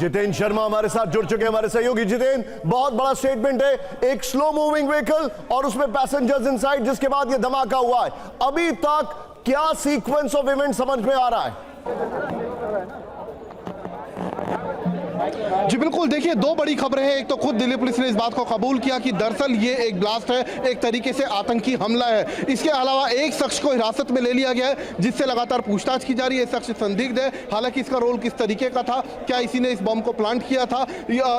जितेंद्र शर्मा हमारे साथ जुड़ चुके हैं, हमारे सहयोगी। जितेंद्र, बहुत बड़ा स्टेटमेंट है, एक स्लो मूविंग व्हीकल और उसमें पैसेंजर्स इनसाइड, जिसके बाद ये धमाका हुआ है। अभी तक क्या सीक्वेंस ऑफ इवेंट समझ में आ रहा है? जी बिल्कुल, देखिए दो बड़ी खबरें हैं। एक तो खुद दिल्ली पुलिस ने इस बात को कबूल किया कि दरअसल ये एक ब्लास्ट है, एक तरीके से आतंकी हमला है। इसके अलावा एक शख्स को हिरासत में ले लिया गया है, जिससे लगातार पूछताछ की जा रही है। शख्स संदिग्ध है, हालांकि इसका रोल किस तरीके का था, क्या इसी ने इस बम को प्लांट किया था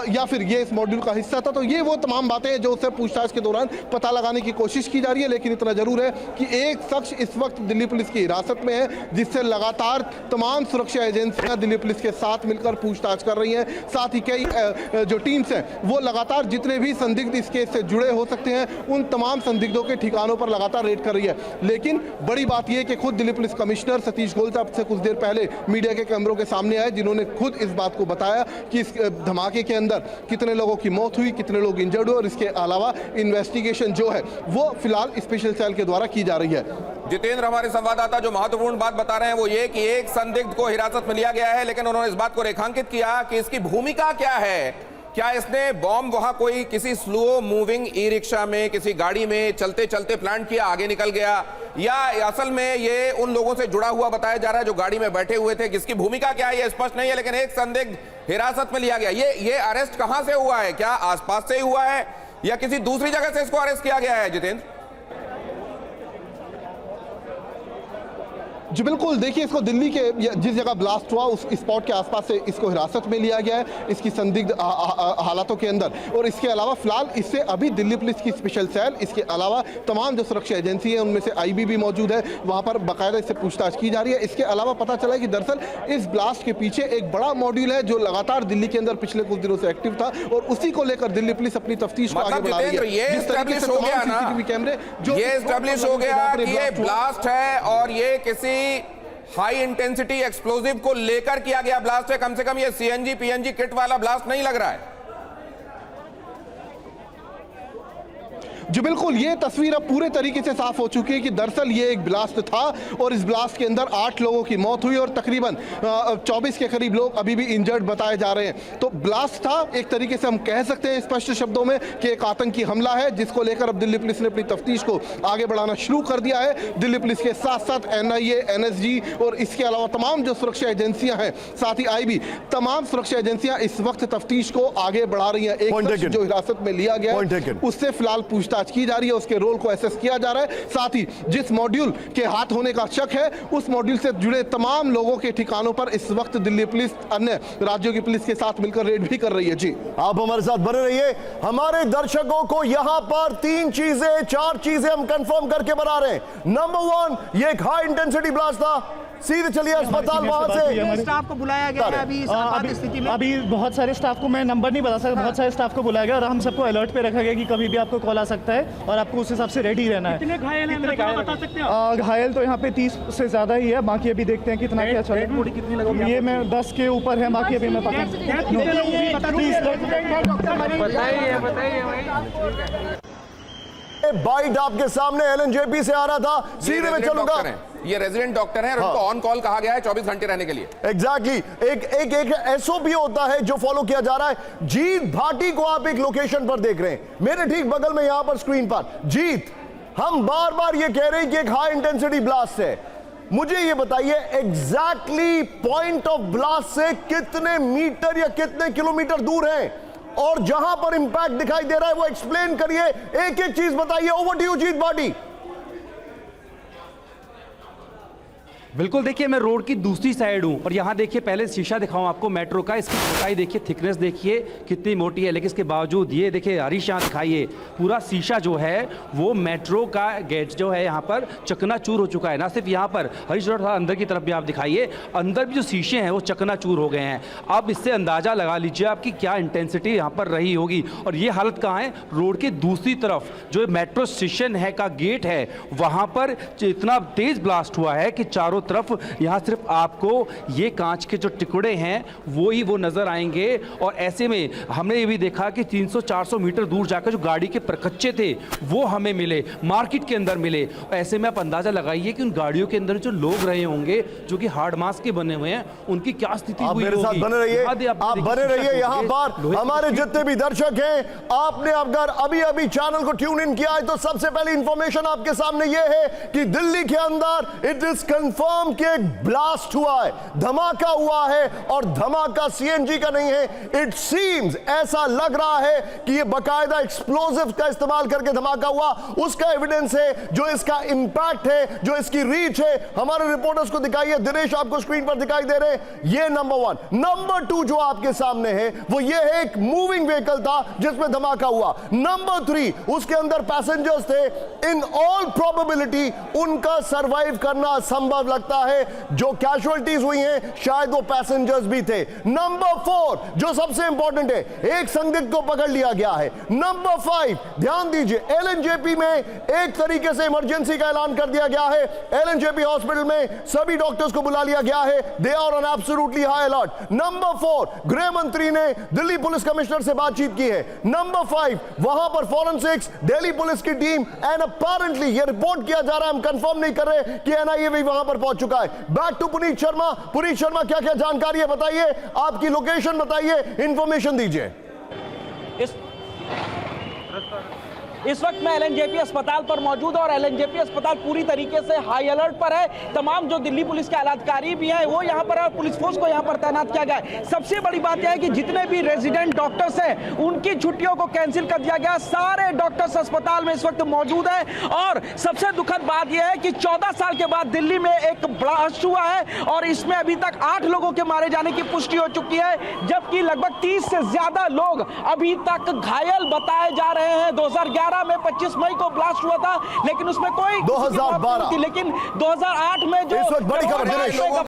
या फिर ये इस मॉड्यूल का हिस्सा था, तो ये वो तमाम बातें हैं जो उससे पूछताछ के दौरान पता लगाने की कोशिश की जा रही है। लेकिन इतना जरूर है कि एक शख्स इस वक्त दिल्ली पुलिस की हिरासत में है, जिससे लगातार तमाम सुरक्षा एजेंसियां दिल्ली पुलिस के साथ मिलकर पूछताछ कर रही हैं। साथ ही कई जो टीम्स हैं वो लगातार जितने भी संदिग्ध इस केस से जुड़े हो सकते हैं उन तमाम संदिग्धों के ठिकानों पर लगातार रेड कर रही है। लेकिन बड़ी बात यह कि खुद दिल्ली पुलिस कमिश्नर सतीश गोलचा से कुछ देर पहले मीडिया के कैमरों के सामने आए, जिन्होंने खुद इस बात को बताया कि इस धमाके के अंदर कितने लोगों की मौत हुई, कितने लोग इंजर्ड हुए, और इसके अलावा इन्वेस्टिगेशन जो है वो फिलहाल स्पेशल सेल के द्वारा की जा रही है। जितेंद्र, हमारे संवाददाता जो महत्वपूर्ण बात बता रहे हैं वो ये कि एक संदिग्ध को हिरासत में लिया गया है, लेकिन उन्होंने इस बात को रेखांकित किया कि इसकी भूमिका क्या है। क्या इसने बॉम्ब वहां कोई किसी स्लो मूविंग ई रिक्शा में, किसी गाड़ी में चलते चलते प्लांट किया, आगे निकल गया, या असल में ये उन लोगों से जुड़ा हुआ बताया जा रहा है जो गाड़ी में बैठे हुए थे? किसकी भूमिका क्या है ये स्पष्ट नहीं है, लेकिन एक संदिग्ध हिरासत में लिया गया। ये अरेस्ट कहां से हुआ है? क्या आसपास से ही हुआ है या किसी दूसरी जगह से इसको अरेस्ट किया गया है? जितेंद्र जी बिल्कुल, देखिए इसको दिल्ली के जिस जगह ब्लास्ट हुआ उस स्पॉट के आसपास से इसको हिरासत में लिया गया है, इसकी संदिग्ध हालातों के अंदर। और इसके अलावा फिलहाल इससे अभी दिल्ली पुलिस की स्पेशल सेल, इसके अलावा तमाम जो सुरक्षा एजेंसी है उनमें से आईबी भी मौजूद है, वहां पर बाकायदा इससे पूछताछ की जा रही है। इसके अलावा पता चला कि दरअसल इस ब्लास्ट के पीछे एक बड़ा मॉड्यूल है जो लगातार दिल्ली के अंदर पिछले कुछ दिनों से एक्टिव था, और उसी को लेकर दिल्ली पुलिस अपनी तफ्तीश को आगे बढ़ा रही है। ये एस्टैब्लिश हो गया ना, ये एस्टैब्लिश हो गया कि ये ब्लास्ट है और ये किसी हाई इंटेंसिटी एक्सप्लोजिव को लेकर किया गया ब्लास्ट है। कम से कम ये सीएनजी पीएनजी किट वाला ब्लास्ट नहीं लग रहा है। जी बिल्कुल, ये तस्वीर अब पूरे तरीके से साफ हो चुकी है कि दरअसल ये एक ब्लास्ट था और इस ब्लास्ट के अंदर 8 लोगों की मौत हुई और तकरीबन 24 के करीब लोग अभी भी इंजर्ड बताए जा रहे हैं। तो ब्लास्ट था, एक तरीके से हम कह सकते हैं स्पष्ट शब्दों में कि एक आतंकी हमला है, जिसको लेकर अब दिल्ली पुलिस ने अपनी तफ्तीश को आगे बढ़ाना शुरू कर दिया है। दिल्ली पुलिस के साथ साथ एनआईए, एनएसजी और इसके अलावा तमाम जो सुरक्षा एजेंसियां हैं, साथ ही आईबी, तमाम सुरक्षा एजेंसियां इस वक्त तफ्तीश को आगे बढ़ा रही हैं। एक जो हिरासत में लिया गया है उससे फिलहाल पूछताछ की जा रही है, उसके रोल को एसेस किया जा रहा है। साथ ही जिस मॉड्यूल के हाथ होने का शक है उस मॉड्यूल से जुड़े तमाम लोगों के ठिकानों पर इस वक्त दिल्ली पुलिस अन्य राज्यों की पुलिस के साथ मिलकर रेड भी कर रही है। जी, आप हमारे साथ बने रहिए। हमारे दर्शकों को यहां पर 4 चीजें हम कंफर्म करके बता रहे हैं। नंबर 1, ये एक हाई इंटेंसिटी ब्लास्ट था। सीधे चलिए अस्पताल, वहां से स्टाफ को बुलाया गया है। अभी स्थिति में अभी बहुत सारे स्टाफ को मैं नंबर नहीं बता सकता, बहुत सारे स्टाफ को बुलाया गया और हम सबको अलर्ट पे रखा गया कि कभी भी आपको कॉल आ सकता है और आपको उस हिसाब से रेडी रहना है। कितने घायल हैं बता सकते हैं? घायल तो यहाँ पे 30 से ज्यादा ही है, बाकी अभी देखते हैं कितना क्या चल रहा है। ये मैं 10 के ऊपर है, बाकी अभी मैं पता बाइट आपके सामने एलएनजेपी से आ रहा था। सीधे में चलूंगा। ये रेजिडेंट डॉक्टर हैं और उनको ऑन कॉल कहा गया है 24 घंटे रहने के लिए। एग्जैक्टली एक एसओपी होता है जो फॉलो किया जा रहा है। जीत भाटी को आप एक लोकेशन पर देख रहे हैं, मेरे ठीक बगल में यहां पर स्क्रीन पर। जीत, हम बार बार ये कह रहे हैं कि एक हाई इंटेंसिटी ब्लास्ट है। मुझे ये बताइए एग्जैक्टली पॉइंट ऑफ ब्लास्ट से कितने मीटर या कितने किलोमीटर दूर है और जहां पर इंपैक्ट दिखाई दे रहा है वो एक्सप्लेन करिए, एक एक चीज बताइए। ओवर टू यू जीत भाटी। बिल्कुल, देखिए मैं रोड की दूसरी साइड हूँ और यहाँ देखिए, पहले शीशा दिखाऊं आपको मेट्रो का, इसकी मोटाई देखिए, थिकनेस देखिए कितनी मोटी है, लेकिन इसके बावजूद ये देखिए हरीश यहाँ दिखाइए, पूरा शीशा जो है वो मेट्रो का गेट जो है यहाँ पर चकनाचूर हो चुका है। ना सिर्फ यहाँ पर, हरीश थोड़ा अंदर की तरफ भी आप दिखाइए, अंदर भी जो शीशे हैं वो चकनाचूर हो गए हैं। अब इससे अंदाज़ा लगा लीजिए आपकी क्या इंटेंसिटी यहाँ पर रही होगी। और ये हालत कहाँ है? रोड के दूसरी तरफ जो मेट्रो स्टेशन है का गेट है, वहाँ पर इतना तेज़ ब्लास्ट हुआ है कि चारों तरफ यहाँ सिर्फ आपको ये कांच के जो टुकड़े हैं वो नजर आएंगे। और ऐसे में हमने ये भी देखा कि 300-400 मीटर दूर जाकर जो गाड़ी के परखच्चे थे वो हमें मिले, मार्केट के अंदर मिले। ऐसे में आप अंदाजा लगाइए कि उन गाड़ियों के अंदर जो लोग रहे होंगे जो कि हार्ड मास के बने हुए हैं, उनकी क्या स्थिति आप हुई मेरे साथ होगी। बने रहिए, आप बने रहिए यहाँ पर। लोहे के हमारे जितने भी दर्शक हैं, आपने अगर अभी अभी चैनल को ट्यून इन किया है तो सबसे पहले इंफॉर्मेशन आपके सामने ये है कि दिल्ली के अंदर इट इज कंफर्म कि एक ब्लास्ट हुआ है, धमाका हुआ है। और धमाका सीएनजी का नहीं है, इट सीम्स, ऐसा लग रहा है कि ये बकायदा एक्सप्लोजिव का इस्तेमाल करके धमाका हुआ। उसका एविडेंस है, जो इसका इंपैक्ट है, जो इसकी रीच है, हमारे रिपोर्टर्स को दिखाइए। दिनेश आपको स्क्रीन पर दिखाई दे रहे हैं, ये नंबर 1। नंबर 2 जो आपके सामने है वो ये है, एक मूविंग व्हीकल था जिसमें धमाका हुआ। नंबर 3, उसके अंदर पैसेंजर्स थे। इन ऑल प्रोबेबिलिटी उनका सरवाइव करना असंभव लगता है। जो कैजुअलिटीज हुई हैं शायद वो पैसेंजर्स भी थे। नंबर 4 जो सबसे इंपॉर्टेंट है, एक संदिग्ध को पकड़ लिया गया है। नंबर 5 ध्यान दीजिए, एलएनजेपी में एक तरीके से इमरजेंसी का ऐलान कर दिया गया है। एलएनजेपी हॉस्पिटल में सभी डॉक्टर्स को बुला लिया गया है, they are on absolutely high alert. Number 4 गृह मंत्री ने दिल्ली पुलिस कमिश्नर से बातचीत की है। नंबर 5 वहां पर फॉरेंसिक्स, दिल्ली पुलिस की टीम एंड अपेरेंटली ये रिपोर्ट किया जा रहा है, हम कंफर्म नहीं कर रहे कि एनआईए भी वहां पर पहुंच चुका है। Back to Puneet Sharma. पुनीत शर्मा, क्या क्या जानकारी है बताइए, आपकी लोकेशन बताइए, इंफॉर्मेशन दीजिए। इस वक्त मैं एलएनजेपी अस्पताल पर मौजूद और एलएनजेपी अस्पताल पूरी तरीके से हाई अलर्ट पर है। तमाम जो दिल्ली पुलिस के अधिकारी भी हैं वो यहाँ पर है और पुलिस फोर्स को यहाँ पर तैनात किया गया है। सबसे बड़ी बात यह है कि जितने भी रेजिडेंट डॉक्टर्स हैं उनकी छुट्टियों को कैंसिल कर दिया गया। सारे डॉक्टर्स अस्पताल में इस वक्त मौजूद हैं। और सबसे दुखद बात यह है कि 14 साल के बाद दिल्ली में एक ब्लास्ट हुआ है और इसमें अभी तक 8 लोगों के मारे जाने की पुष्टि हो चुकी है, जबकि लगभग 30 से ज्यादा लोग अभी तक घायल बताए जा रहे हैं। 2011 में 25 मई को ब्लास्ट हुआ था, लेकिन उसमें कोई 2012 थी, लेकिन 2008 में जो इस वक्त बड़ी खबर